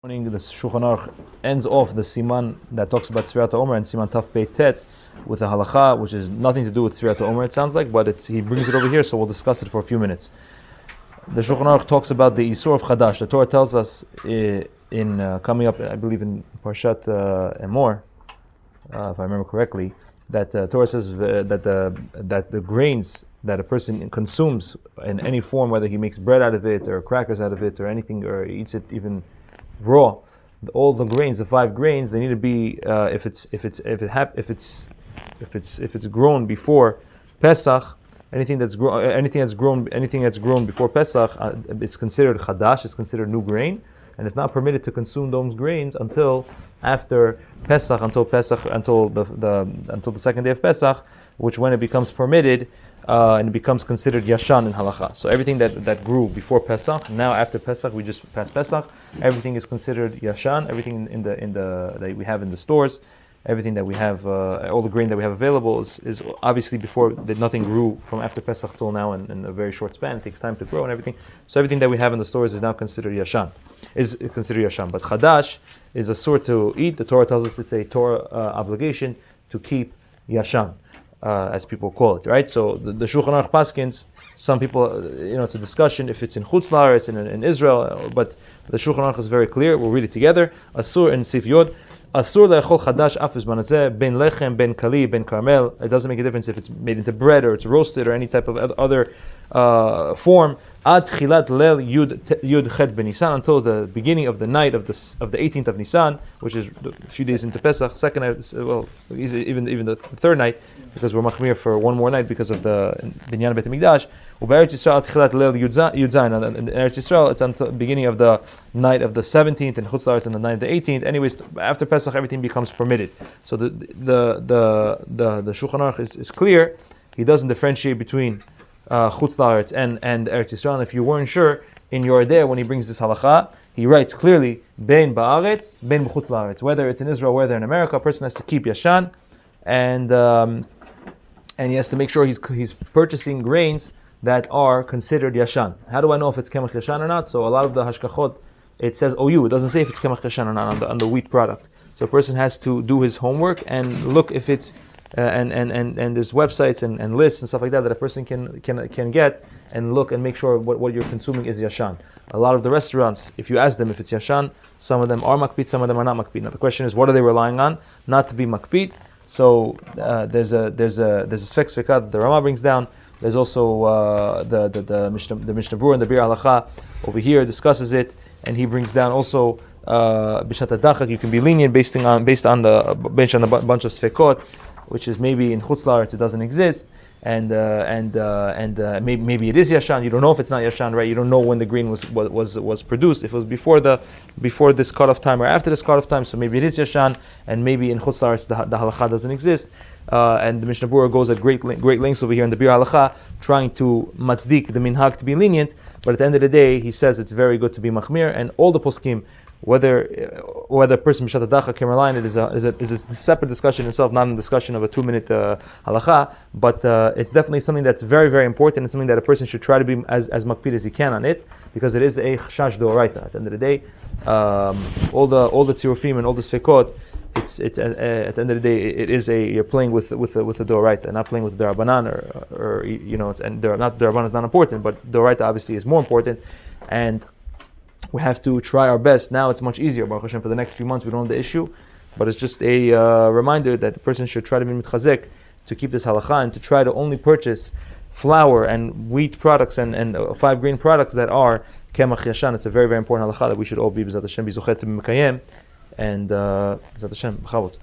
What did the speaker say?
The Shulchan Aruch ends off the Siman that talks about Sfirat HaOmer and Siman Taf Pei Tet with a halacha which is nothing to do with Sfirat HaOmer, it sounds like, but he brings it over here, so we'll discuss it for a few minutes. The Shulchan Aruch talks about the Isur of Chadash. The Torah tells us in coming up, I believe in Parshat Emor, if I remember correctly, that Torah says that the grains that a person consumes in any form, whether he makes bread out of it or crackers out of it or anything, or eats it even raw, all the grains, the 5 grains, they need to be if it's grown before Pesach, anything that's grown before Pesach, it's considered chadash, it's considered new grain, and it's not permitted to consume those grains until after Pesach, until the second day of Pesach, which when it becomes permitted. And it becomes considered Yashan in halacha. So everything that grew before Pesach, now after Pesach, we just passed Pesach, everything is considered Yashan. Everything in the that we have in the stores, everything that we have, all the grain that we have available is obviously before that nothing grew from after Pesach till now in a very short span. It takes time to grow and everything. So everything that we have in the stores is now considered Yashan. But Chadash is a sort to eat. The Torah tells us it's a Torah obligation to keep Yashan. As people call it, right? So the Shulchan Aruch Paskins, some people, it's a discussion if it's in Chutz La'aretz, in Israel, but the Shulchan Aruch is very clear. We'll read it together. Asur in Sif Yod, Asur le'echol chadash af b'zman hazeh, ben lechem, ben kali, ben karmel. It doesn't make a difference if it's made into bread or it's roasted or any type of other form. Ad chilat lel yud chet ben Nisan, until the beginning of the night of the 18th of Nisan, which is a few days into Pesach. Second night, well, even the third night, because we're machmir for one more night because of the binyan Beit Hamikdash. Uberetz Yisrael ad chilat lel yud zayin. In Eretz Yisrael, it's until the beginning of the night of the 17th, and Chutz La'aretz on the night of the 18th. Anyways, after Pesach, everything becomes permitted. So the Shulchan Aruch is clear. He doesn't differentiate between Chutz La'aretz and Eretz Yisrael. And if you weren't sure in your day when he brings this halacha, he writes clearly bein ba'aretz, bein b'chutz la'aretz. Whether it's in Israel, whether in America, a person has to keep Yashan, and he has to make sure he's purchasing grains that are considered Yashan. How do I know if it's Kemach Yashan or not? So a lot of the hashkachot, it says OU. It doesn't say if it's Kemach Yashan or not on the wheat product. So a person has to do his homework and look if it's and there's websites and lists and stuff like that a person can get and look and make sure what you're consuming is Yashan. A lot of the restaurants, if you ask them if it's Yashan, some of them are makpit, some of them are not makpit. Now the question is, what are they relying on not to be makpit? So there's a svek sveka that the Rama brings down. There's also the Mishnah Berurah and the Bir Halacha over here discusses it, and he brings down also Bishat Adachak. You can be lenient based on a bunch of svekot, which is maybe in Chutz La'aretz it doesn't exist, and maybe it is Yashan. You don't know if it's not Yashan, right? You don't know when the grain was produced. If it was before this cutoff time or after this cutoff time, so maybe it is Yashan, and maybe in Chutz La'aretz the halacha doesn't exist. And the Mishnah Berurah goes at great lengths over here in the Bir Halacha, trying to matzdik the minhag to be lenient, but at the end of the day, he says it's very good to be machmir, and all the poskim, whether a person b'shat hadacha can rely on it is a separate discussion in itself, not a discussion of a 2-minute halacha, but it's definitely something that's very, very important, and something that a person should try to be as makpid as he can on it, because it is a chashash d'oraita. At the end of the day, all the tzirufim and all the svekot, it's at the end of the day, it is you're playing with the d'oraita, and not playing with the d'rabanan, or and not d'rabanan is not important, but d'oraita obviously is more important, and we have to try our best. Now it's much easier, Baruch Hashem, for the next few months we don't have the issue, but it's just a reminder that the person should try to be mitchazek to keep this halacha and to try to only purchase flour and wheat products and 5 grain products that are Kemach Yashan. It's a very, very important halacha that we should all be B'ezrat Hashem, be zochet to be mekayem, and B'ezrat Hashem, b'chavot.